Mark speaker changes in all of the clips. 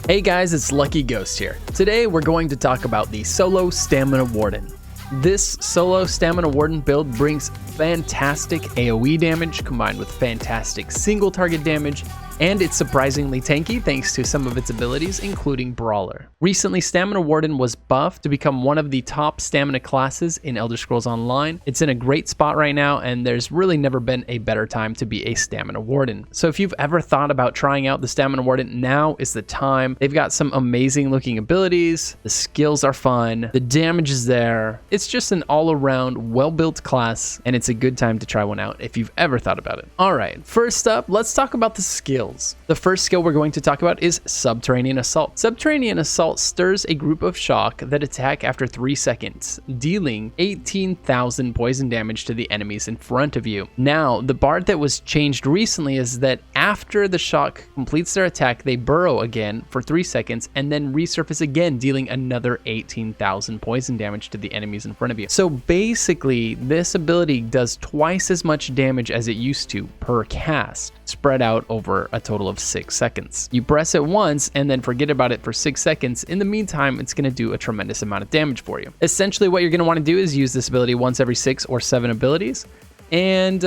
Speaker 1: Hey guys, it's Lucky Ghost here. Today we're going to talk about the Solo Stamina Warden. This Solo Stamina Warden build brings fantastic AoE damage combined with fantastic single target damage, and it's surprisingly tanky thanks to some of its abilities, including Brawler. Recently, Stamina Warden was buffed to become one of the top stamina classes in Elder Scrolls Online. It's in a great spot right now, and there's really never been a better time to be a Stamina Warden. So if you've ever thought about trying out the Stamina Warden, now is the time. They've got some amazing looking abilities, the skills are fun, the damage is there. It's just an all-around well-built class, and it's a good time to try one out if you've ever thought about it. Alright, first up, let's talk about the skills. The first skill we're going to talk about is Subterranean Assault. Subterranean Assault stirs a group of shock that attack after 3 seconds, dealing 18,000 poison damage to the enemies in front of you. Now, the part that was changed recently is that after the shock completes their attack, they burrow again for 3 seconds and then resurface again, dealing another 18,000 poison damage to the enemies in front of you. So basically, this ability does twice as much damage as it used to per cast, spread out over a total of 6 seconds. You press it once and then forget about it for 6 seconds. In the meantime, it's going to do a tremendous amount of damage for you. Essentially, what you're going to want to do is use this ability once every 6 or 7 abilities. And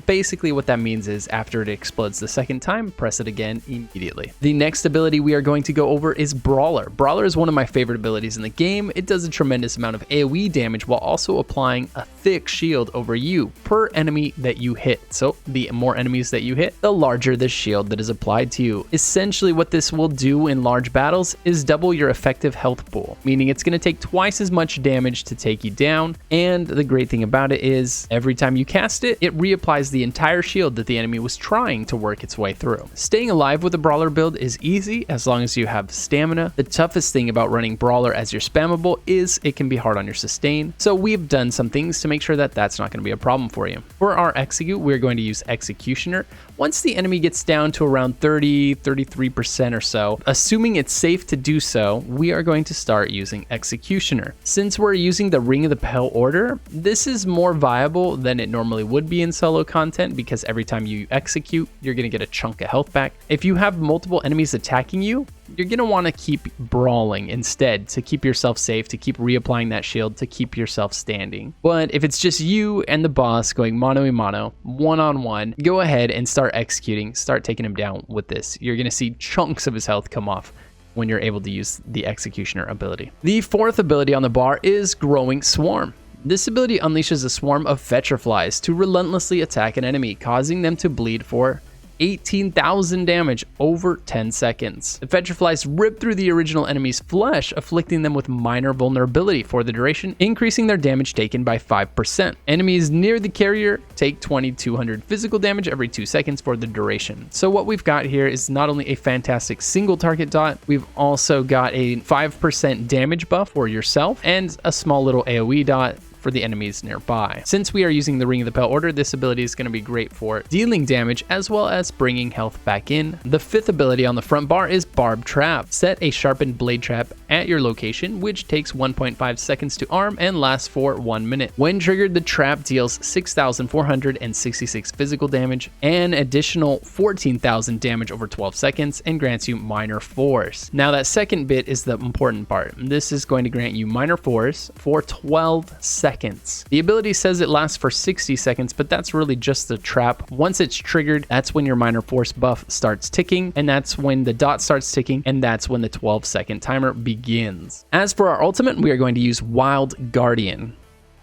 Speaker 1: basically what that means is after it explodes the second time, press it again immediately. The next ability we are going to go over is Brawler. Brawler is one of my favorite abilities in the game. It does a tremendous amount of AoE damage while also applying a thick shield over you per enemy that you hit. So the more enemies that you hit, the larger the shield that is applied to you. Essentially what this will do in large battles is double your effective health pool, meaning it's going to take twice as much damage to take you down. And the great thing about it is every time you cast it reapplies the entire shield that the enemy was trying to work its way through. Staying alive with a Brawler build is easy as long as you have stamina. The toughest thing about running Brawler as your spammable is it can be hard on your sustain. So we've done some things to make sure that that's not going to be a problem for you. For our execute, we're going to use Executioner. Once the enemy gets down to around 33% or so, assuming it's safe to do so, we are going to start using Executioner. Since we're using the Ring of the Pale Order, this is more viable than it normally would be in solo content because every time you execute, you're going to get a chunk of health back. If you have multiple enemies attacking you, you're going to want to keep brawling instead to keep yourself safe, to keep reapplying that shield, to keep yourself standing. But if it's just you and the boss going mano-a-mano, one-on-one, go ahead and start executing, start taking him down with this. You're going to see chunks of his health come off when you're able to use the Executioner ability. The fourth ability on the bar is Growing Swarm. This ability unleashes a swarm of Vetraflies to relentlessly attack an enemy, causing them to bleed for 18,000 damage over 10 seconds. The Vetraflies rip through the original enemy's flesh, afflicting them with minor vulnerability for the duration, increasing their damage taken by 5%. Enemies near the carrier take 2,200 physical damage every 2 seconds for the duration. So what we've got here is not only a fantastic single target dot, we've also got a 5% damage buff for yourself and a small little AoE dot for the enemies nearby. Since we are using the Ring of the Pale Order, this ability is going to be great for dealing damage as well as bringing health back in. The fifth ability on the front bar is Barb Trap. Set a sharpened blade trap at your location, which takes 1.5 seconds to arm and lasts for 1 minute. When triggered, the trap deals 6,466 physical damage, an additional 14,000 damage over 12 seconds, and grants you minor force. Now that second bit is the important part. This is going to grant you minor force for 12 seconds. The ability says it lasts for 60 seconds, but that's really just the trap. Once it's triggered, that's when your minor force buff starts ticking, and that's when the dot starts ticking, and that's when the 12-second timer begins. As for our ultimate, we are going to use Wild Guardian.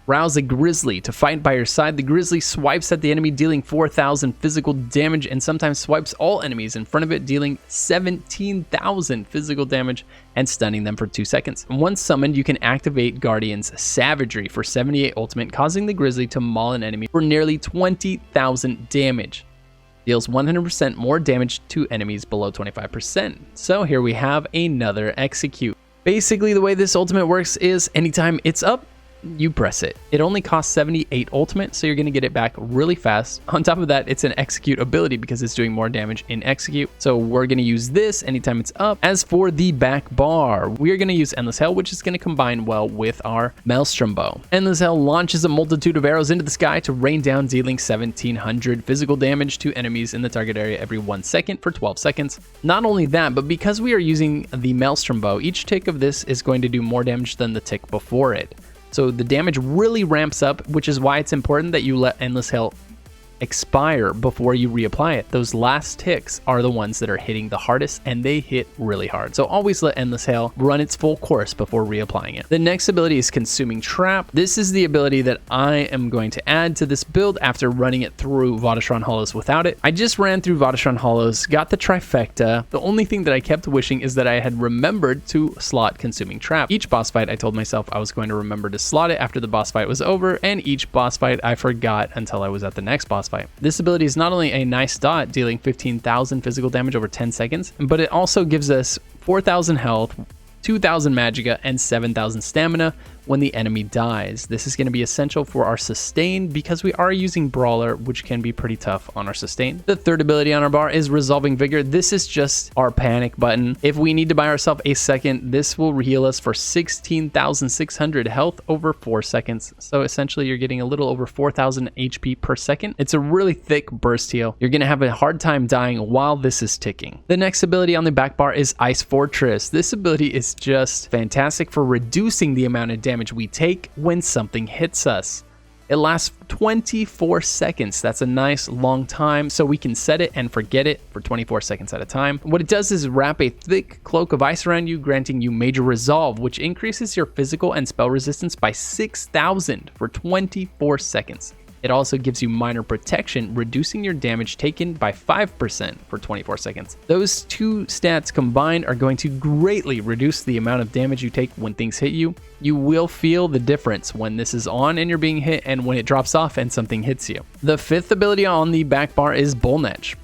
Speaker 1: Rouse a Grizzly to fight by your side. The Grizzly swipes at the enemy, dealing 4,000 physical damage, and sometimes swipes all enemies in front of it, dealing 17,000 physical damage and stunning them for 2 seconds. Once summoned, you can activate Guardian's Savagery for 78 ultimate, causing the Grizzly to maul an enemy for nearly 20,000 damage. Deals 100% more damage to enemies below 25%. So here we have another execute. Basically, the way this ultimate works is anytime it's up, you press it. It only costs 78 ultimate, so you're going to get it back really fast. On top of that, it's an execute ability because it's doing more damage in execute. So we're going to use this anytime it's up. As for the back bar, we're going to use Endless Hail, which is going to combine well with our Mealstrom bow. Endless Hail launches a multitude of arrows into the sky to rain down, dealing 1700 physical damage to enemies in the target area every 1 second for 12 seconds. Not only that, but because we are using the Mealstrom bow, each tick of this is going to do more damage than the tick before it. So the damage really ramps up, which is why it's important that you let Endless Hail expire before you reapply it. Those last ticks are the ones that are hitting the hardest, and they hit really hard. So always let Endless Hail run its full course before reapplying it. The next ability is Consuming Trap. This is the ability that I am going to add to this build after running it through Vateshran Hallows without it. I just ran through Vateshran Hallows, got the trifecta. The only thing that I kept wishing is that I had remembered to slot Consuming Trap. Each boss fight, I told myself I was going to remember to slot it after the boss fight was over, and each boss fight I forgot until I was at the next boss fight. This ability is not only a nice dot, dealing 15,000 physical damage over 10 seconds, but it also gives us 4,000 health, 2,000 magicka, and 7,000 stamina when the enemy dies. This is going to be essential for our sustain because we are using Brawler, which can be pretty tough on our sustain. The third ability on our bar is Resolving Vigor. This is just our panic button. If we need to buy ourselves a second, this will heal us for 16,600 health over 4 seconds. So essentially you're getting a little over 4,000 HP per second. It's a really thick burst heal. You're going to have a hard time dying while this is ticking. The next ability on the back bar is Ice Fortress. This ability is just fantastic for reducing the amount of damage we take when something hits us. It lasts 24 seconds. That's a nice long time, so we can set it and forget it for 24 seconds at a time. What it does is wrap a thick cloak of ice around you, granting you major resolve, which increases your physical and spell resistance by 6,000 for 24 seconds. It also gives you minor protection, reducing your damage taken by 5% for 24 seconds. Those two stats combined are going to greatly reduce the amount of damage you take when things hit you. You will feel the difference when this is on and you're being hit and when it drops off and something hits you. The fifth ability on the back bar is Bullnetch.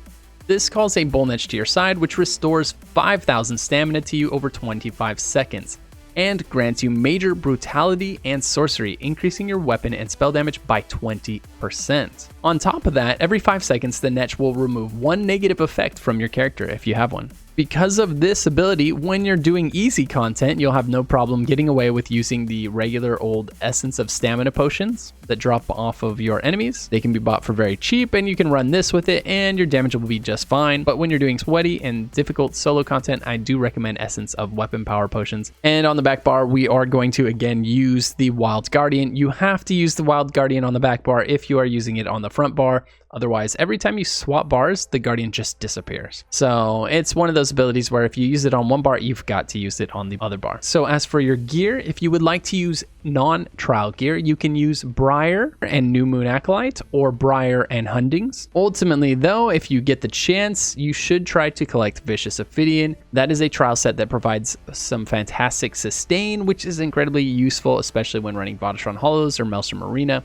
Speaker 1: This calls a Bullnetch to your side, which restores 5,000 stamina to you over 25 seconds. And grants you major brutality and sorcery, increasing your weapon and spell damage by 20%. On top of that, every 5 seconds, the Netch will remove one negative effect from your character if you have one. Because of this ability, when you're doing easy content, you'll have no problem getting away with using the regular old Essence of Stamina potions that drop off of your enemies. They can be bought for very cheap, and you can run this with it, and your damage will be just fine. But when you're doing sweaty and difficult solo content, I do recommend Essence of Weapon Power potions. And on the back bar, we are going to again use the Wild Guardian. You have to use the Wild Guardian on the back bar if you are using it on the front bar. Otherwise, every time you swap bars, the Guardian just disappears. So it's one of those abilities where if you use it on one bar, you've got to use it on the other bar. So as for your gear, if you would like to use non-trial gear, you can use Briar and New Moon Acolyte or Briar and Hundings. Ultimately though, if you get the chance, you should try to collect Vicious Ophidian. That is a trial set that provides some fantastic sustain, which is incredibly useful, especially when running Vateshran Hallows or Mealstrom Arena.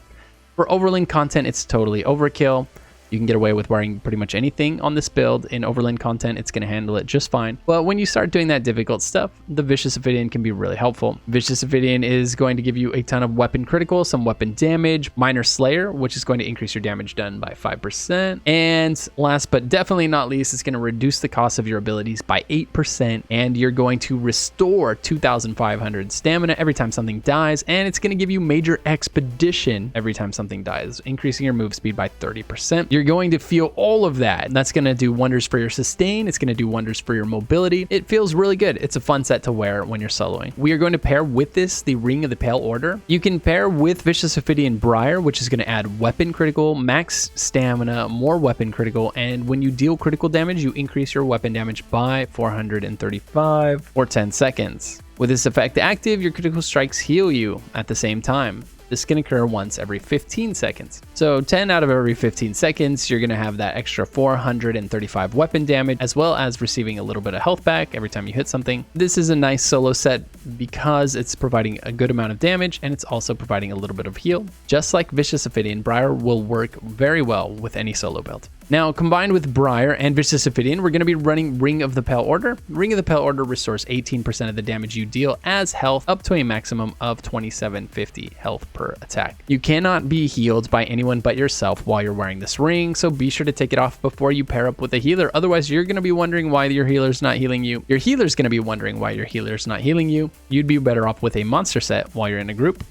Speaker 1: For Overland content, it's totally overkill. You can get away with wearing pretty much anything on this build. In Overland content, it's going to handle it just fine. But when you start doing that difficult stuff, the Vicious Ophidian can be really helpful. Vicious Ophidian is going to give you a ton of weapon critical, some weapon damage, Minor Slayer, which is going to increase your damage done by 5%. And last but definitely not least, it's going to reduce the cost of your abilities by 8%. And you're going to restore 2,500 stamina every time something dies. And it's going to give you Major Expedition every time something dies, increasing your move speed by 30%. You're going to feel all of that, and that's going to do wonders for your sustain. It's going to do wonders for your mobility. It feels really good. It's a fun set to wear when you're soloing. We are going to pair with this the Ring of the Pale Order. You can pair with Vicious Ophidian Briar, which is going to add weapon critical, max stamina, more weapon critical, and when you deal critical damage, you increase your weapon damage by 435 or 10 seconds. With this effect active, your critical strikes heal you at the same time. This can occur once every 15 seconds. So 10 out of every 15 seconds, you're going to have that extra 435 weapon damage, as well as receiving a little bit of health back every time you hit something. This is a nice solo set because it's providing a good amount of damage, and it's also providing a little bit of heal. Just like Vicious Ophidian, Briar will work very well with any solo build. Now, combined with Briar and Vicious Ophidian, we're going to be running Ring of the Pale Order. Ring of the Pale Order restores 18% of the damage you deal as health, up to a maximum of 2750 health per attack. You cannot be healed by anyone but yourself while you're wearing this ring, so be sure to take it off before you pair up with a healer. Otherwise, you're going to be wondering why your healer's not healing you. Your healer's going to be wondering why your healer's not healing you. You'd be better off with a monster set while you're in a group,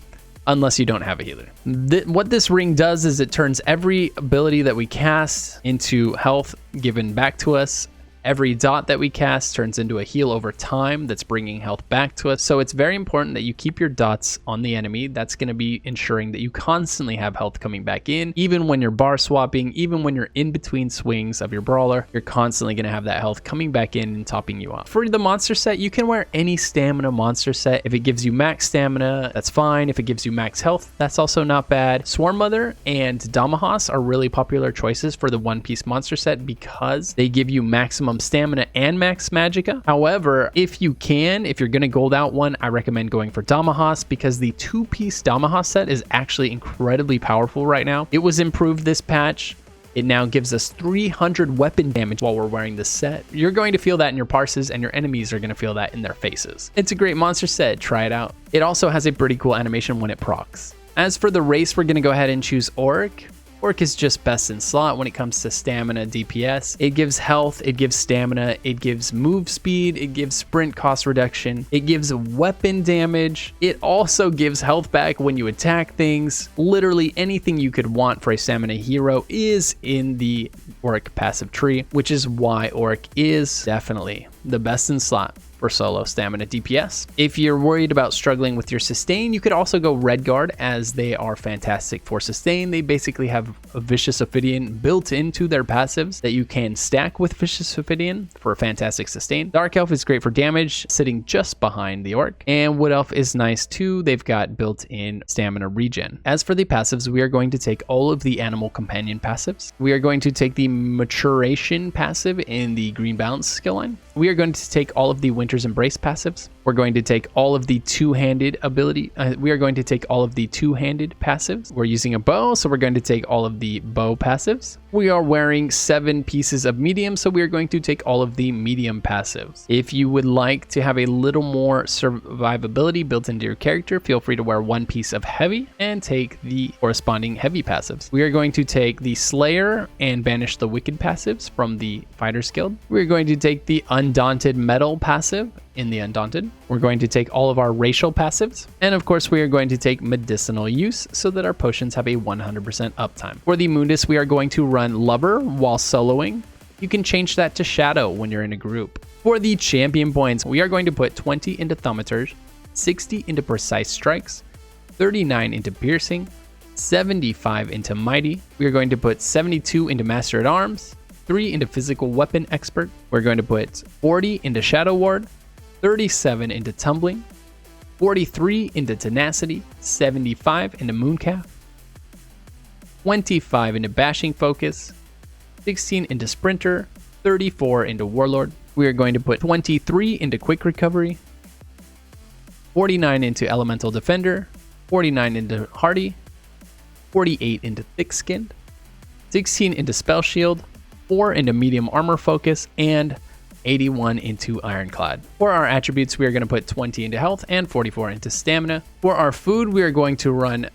Speaker 1: unless you don't have a healer. What this ring does is it turns every ability that we cast into health given back to us. Every dot that we cast turns into a heal over time that's bringing health back to us. So it's very important that you keep your dots on the enemy. That's going to be ensuring that you constantly have health coming back in. Even when you're bar swapping, even when you're in between swings of your brawler, you're constantly going to have that health coming back in and topping you up. For the monster set, you can wear any stamina monster set. If it gives you max stamina, that's fine. If it gives you max health, that's also not bad. Swarm Mother and Damahos are really popular choices for the one-piece monster set because they give you maximum stamina and max magicka. However, if you're gonna gold out one, I recommend going for Damahos because the two-piece Damahos set is actually incredibly powerful right now. It was improved this patch. It now gives us 300 weapon damage while we're wearing this set. You're going to feel that in your parses, and your enemies are going to feel that in their faces. It's a great monster set. Try it out. It also has a pretty cool animation when it procs. As for the race, we're going to go ahead and choose Orc. Orc is just best in slot when it comes to stamina DPS. It gives health, it gives stamina, it gives move speed, it gives sprint cost reduction, it gives weapon damage. It also gives health back when you attack things. Literally anything you could want for a stamina hero is in the Orc passive tree, which is why Orc is definitely the best in slot for solo stamina DPS. If you're worried about struggling with your sustain, you could also go Redguard, as they are fantastic for sustain. They basically have a Vicious Ophidian built into their passives that you can stack with Vicious Ophidian for a fantastic sustain. Dark Elf is great for damage, sitting just behind the Orc. And Wood Elf is nice too. They've got built-in stamina regen. As for the passives, we are going to take all of the Animal Companion passives. We are going to take the Maturation passive in the Green Balance skill line. We are going to take all of the Winter's Embrace passives. We're going to take all of the two-handed ability. We are going to take all of the two-handed passives. We're using a bow, so we're going to take all of the bow passives. We are wearing 7 pieces of medium, so we are going to take all of the medium passives. If you would like to have a little more survivability built into your character, feel free to wear 1 piece of heavy and take the corresponding heavy passives. We are going to take the Slayer and banish the Wicked passives from the Fighters Guild. We're going to take the Undaunted Metal passive in the Undaunted. We're going to take all of our racial passives. And of course, we are going to take medicinal use so that our potions have a 100% uptime. For the Mundus, we are going to run Lubber while soloing. You can change that to Shadow when you're in a group. For the champion points, we are going to put 20 into Thaumaturge, 60 into Precise Strikes, 39 into Piercing, 75 into Mighty. We are going to put 72 into Master at Arms, 3 into Physical Weapon Expert. We're going to put 40 into Shadow Ward, 37 into Tumbling, 43 into Tenacity, 75 into Mooncalf, 25 into Bashing Focus, 16 into Sprinter, 34 into Warlord. We are going to put 23 into Quick Recovery, 49 into Elemental Defender, 49 into Hardy, 48 into Thick Skinned, 16 into Spell Shield, 4 into Medium Armor Focus, and 81 into Ironclad. For our attributes, we are going to put 20 into health and 44 into stamina. For our food, we are going to run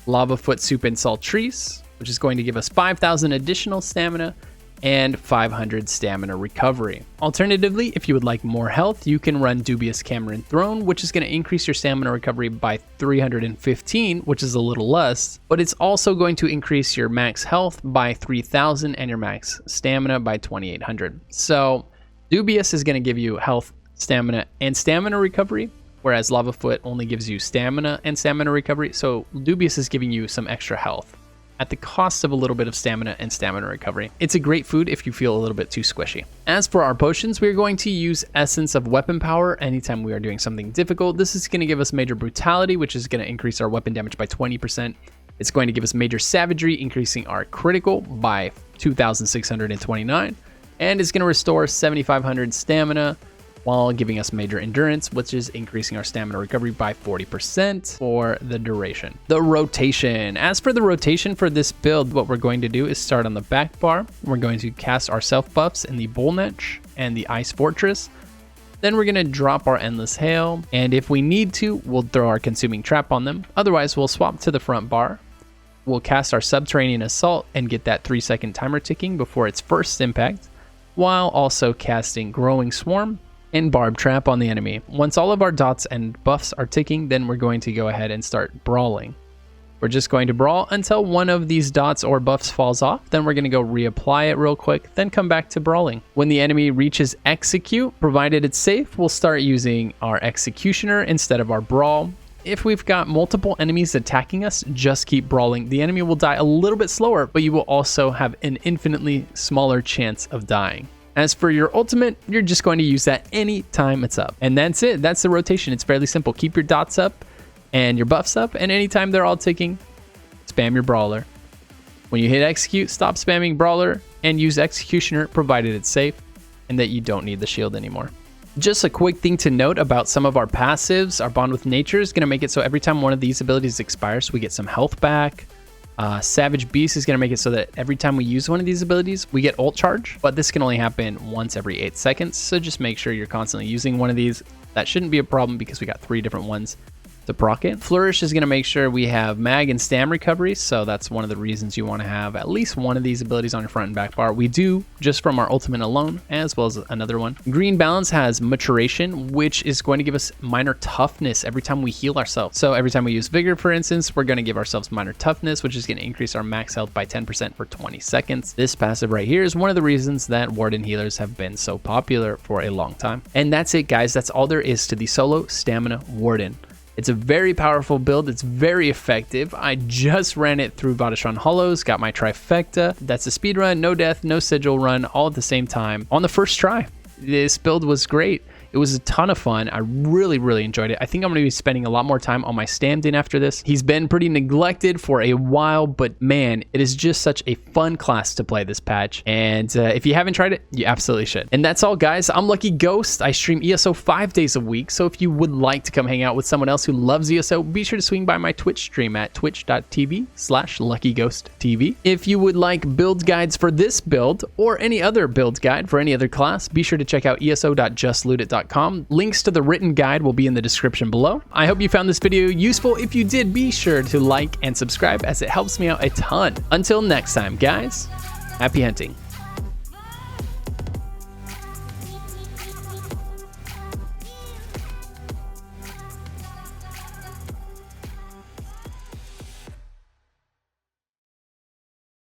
Speaker 1: Lava Foot Soup and Saltreese, which is going to give us 5,000 additional stamina and 500 stamina recovery. Alternatively, if you would like more health, you can run Dubious Cameron Throne, which is going to increase your stamina recovery by 315, which is a little less, but it's also going to increase your max health by 3,000 and your max stamina by 2,800. So Dubious is going to give you health, stamina, and stamina recovery, whereas Lava Foot only gives you stamina and stamina recovery. So Dubious is giving you some extra health at the cost of a little bit of stamina and stamina recovery. It's a great food if you feel a little bit too squishy. As for our potions, we're going to use Essence of Weapon Power anytime we are doing something difficult. This is going to give us Major Brutality, which is going to increase our weapon damage by 20%. It's going to give us Major Savagery, increasing our critical by 2,629. And it's going to restore 7,500 stamina, while giving us major endurance, which is increasing our stamina recovery by 40% for the duration. The rotation. As for the rotation for this build, what we're going to do is start on the back bar. We're going to cast our self buffs in the Bull Netch and the Ice Fortress. Then we're going to drop our Endless Hail, and if we need to, we'll throw our Consuming Trap on them. Otherwise, we'll swap to the front bar. We'll cast our Subterranean Assault and get that 3-second timer ticking before its first impact, while also casting Growing Swarm and Barb Trap on the enemy. Once all of our dots and buffs are ticking, then we're going to go ahead and start brawling. We're just going to brawl until one of these dots or buffs falls off. Then we're going to go reapply it real quick, then come back to brawling. When the enemy reaches execute, provided it's safe, we'll start using our executioner instead of our brawl. If we've got multiple enemies attacking us, just keep brawling. The enemy will die a little bit slower, but you will also have an infinitely smaller chance of dying. As for your ultimate, you're just going to use that any time it's up. And that's it. That's the rotation. It's fairly simple. Keep your dots up and your buffs up, and anytime they're all ticking, spam your brawler. When you hit execute, stop spamming brawler and use executioner, provided it's safe and that you don't need the shield anymore. Just a quick thing to note about some of our passives. Our Bond with Nature is going to make it so every time one of these abilities expires, we get some health back. Savage Beast is going to make it so that every time we use one of these abilities, we get ult charge, but this can only happen once every 8 seconds. So just make sure you're constantly using one of these. That shouldn't be a problem because we got 3 different ones to proc it. Flourish is going to make sure we have mag and stam recovery, so that's one of the reasons you want to have at least one of these abilities on your front and back bar. We do, just from our ultimate alone, as well as another one. Green Balance has maturation, which is going to give us minor toughness every time we heal ourselves. So every time we use vigor, for instance, we're going to give ourselves minor toughness, which is going to increase our max health by 10% for 20 seconds. This passive right here is one of the reasons that Warden healers have been so popular for a long time. And that's it, guys. That's all there is to the Solo Stamina Warden. It's a very powerful build. It's very effective. I just ran it through Vateshran Hallows, got my trifecta. That's a speed run, no death, no sigil run, all at the same time on the first try. This build was great. It was a ton of fun. I really enjoyed it. I think I'm going to be spending a lot more time on my Stamden after this. He's been pretty neglected for a while, but man, it is just such a fun class to play this patch. And if you haven't tried it, you absolutely should. And that's all, guys. I'm Lucky Ghost. I stream ESO 5 days a week. So if you would like to come hang out with someone else who loves ESO, be sure to swing by my Twitch stream at twitch.tv/LuckyGhostTV. If you would like build guides for this build or any other build guide for any other class, be sure to check out eso.justlootit.com. Links to the written guide will be in the description below. I hope you found this video useful. If you did, be sure to like and subscribe as it helps me out a ton. Until next time, guys, happy hunting.